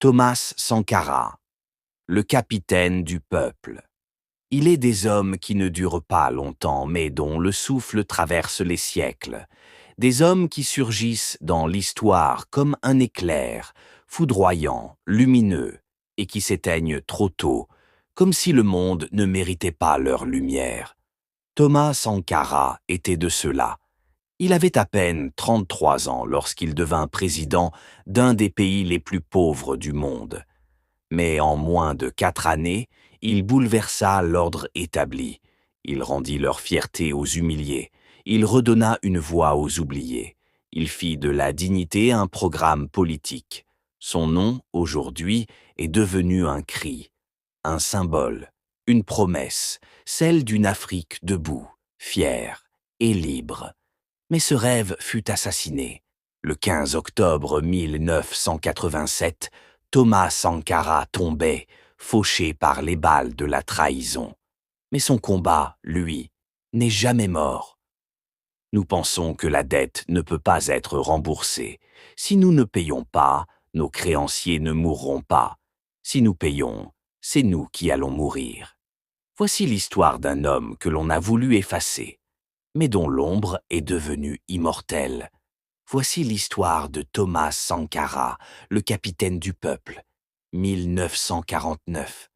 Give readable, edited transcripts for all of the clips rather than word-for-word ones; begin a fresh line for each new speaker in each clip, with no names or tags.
Thomas Sankara, le capitaine du peuple. Il est des hommes qui ne durent pas longtemps, mais dont le souffle traverse les siècles. Des hommes qui surgissent dans l'histoire comme un éclair, foudroyant, lumineux, et qui s'éteignent trop tôt, comme si le monde ne méritait pas leur lumière. Thomas Sankara était de ceux-là. Il avait à peine 33 ans lorsqu'il devint président d'un des pays les plus pauvres du monde. Mais en moins de 4 années, il bouleversa l'ordre établi. Il rendit leur fierté aux humiliés. Il redonna une voix aux oubliés. Il fit de la dignité un programme politique. Son nom, aujourd'hui, est devenu un cri, un symbole, une promesse, celle d'une Afrique debout, fière et libre. Mais ce rêve fut assassiné. Le 15 octobre 1987, Thomas Sankara tombait, fauché par les balles de la trahison. Mais son combat, lui, n'est jamais mort. Nous pensons que la dette ne peut pas être remboursée. Si nous ne payons pas, nos créanciers ne mourront pas. Si nous payons, c'est nous qui allons mourir. Voici l'histoire d'un homme que l'on a voulu effacer, mais dont l'ombre est devenue immortelle. Voici l'histoire de Thomas Sankara, le capitaine du peuple, 1949.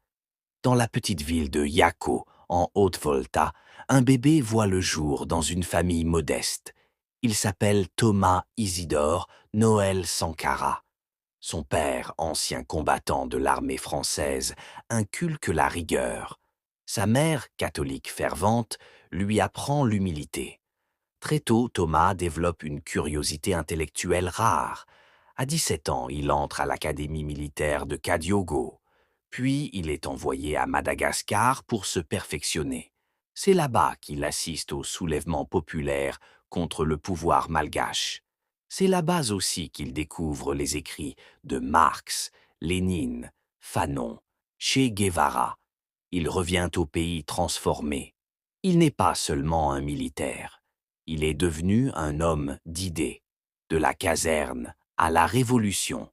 Dans la petite ville de Yako, en Haute-Volta, un bébé voit le jour dans une famille modeste. Il s'appelle Thomas Isidore Noël Sankara. Son père, ancien combattant de l'armée française, inculque la rigueur. Sa mère, catholique fervente, lui apprend l'humilité. Très tôt, Thomas développe une curiosité intellectuelle rare. À 17 ans, il entre à l'académie militaire de Kadiogo. Puis, il est envoyé à Madagascar pour se perfectionner. C'est là-bas qu'il assiste au soulèvement populaire contre le pouvoir malgache. C'est là-bas aussi qu'il découvre les écrits de Marx, Lénine, Fanon, Che Guevara. Il revient au pays transformé. Il n'est pas seulement un militaire. Il est devenu un homme d'idées, de la caserne à la révolution.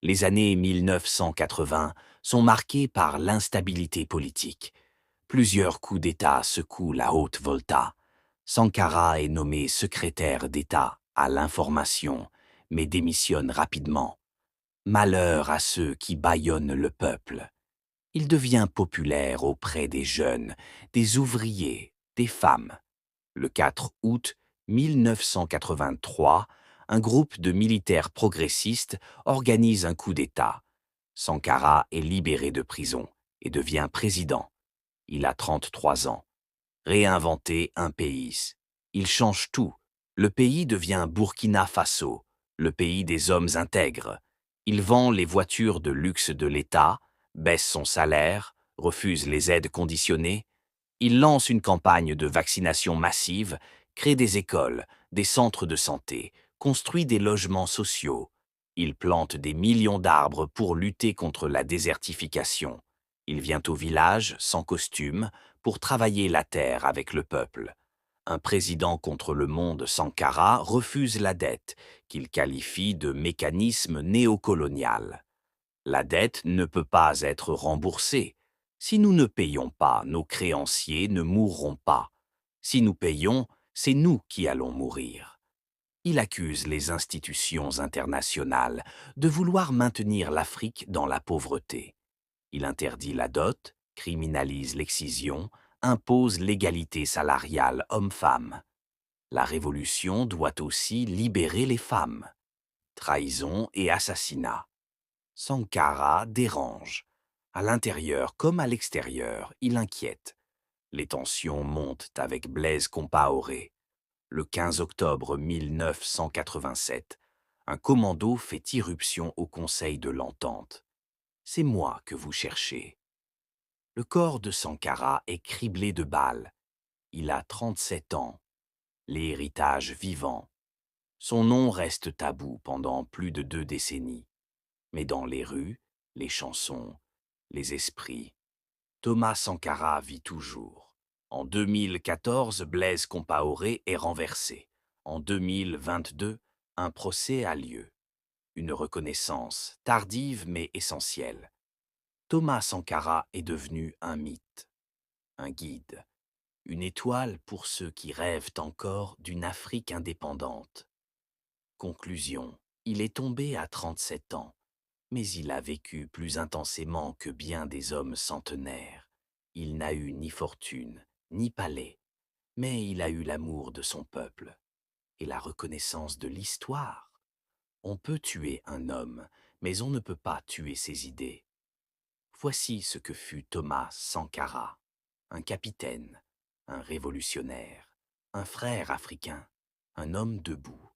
Les années 1980 sont marquées par l'instabilité politique. Plusieurs coups d'État secouent la Haute-Volta. Sankara est nommé secrétaire d'État à l'information, mais démissionne rapidement. Malheur à ceux qui bâillonnent le peuple. Il devient populaire auprès des jeunes, des ouvriers, des femmes. Le 4 août 1983, un groupe de militaires progressistes organise un coup d'État. Sankara est libéré de prison et devient président. Il a 33 ans. Réinventer un pays. Il change tout. Le pays devient Burkina Faso, le pays des hommes intègres. Il vend les voitures de luxe de l'État, baisse son salaire, refuse les aides conditionnées. Il lance une campagne de vaccination massive, crée des écoles, des centres de santé, construit des logements sociaux. Il plante des millions d'arbres pour lutter contre la désertification. Il vient au village, sans costume, pour travailler la terre avec le peuple. Un président contre le monde, Sankara, refuse la dette, qu'il qualifie de mécanisme néocolonial. La dette ne peut pas être remboursée. Si nous ne payons pas, nos créanciers ne mourront pas. Si nous payons, c'est nous qui allons mourir. Il accuse les institutions internationales de vouloir maintenir l'Afrique dans la pauvreté. Il interdit la dot, criminalise l'excision, impose l'égalité salariale homme-femme. La révolution doit aussi libérer les femmes. Trahison et assassinat. Sankara dérange. À l'intérieur comme à l'extérieur, il inquiète. Les tensions montent avec Blaise Compaoré. Le 15 octobre 1987, un commando fait irruption au Conseil de l'Entente. C'est moi que vous cherchez. Le corps de Sankara est criblé de balles. Il a 37 ans. L'héritage vivant. Son nom reste tabou pendant plus de 2 décennies. Mais dans les rues, les chansons, les esprits, Thomas Sankara vit toujours. En 2014, Blaise Compaoré est renversé. En 2022, un procès a lieu. Une reconnaissance, tardive mais essentielle. Thomas Sankara est devenu un mythe, un guide, une étoile pour ceux qui rêvent encore d'une Afrique indépendante. Conclusion, il est tombé à 37 ans, mais il a vécu plus intensément que bien des hommes centenaires. Il n'a eu ni fortune, ni palais, mais il a eu l'amour de son peuple et la reconnaissance de l'histoire. On peut tuer un homme, mais on ne peut pas tuer ses idées. Voici ce que fut Thomas Sankara, un capitaine, un révolutionnaire, un frère africain, un homme debout.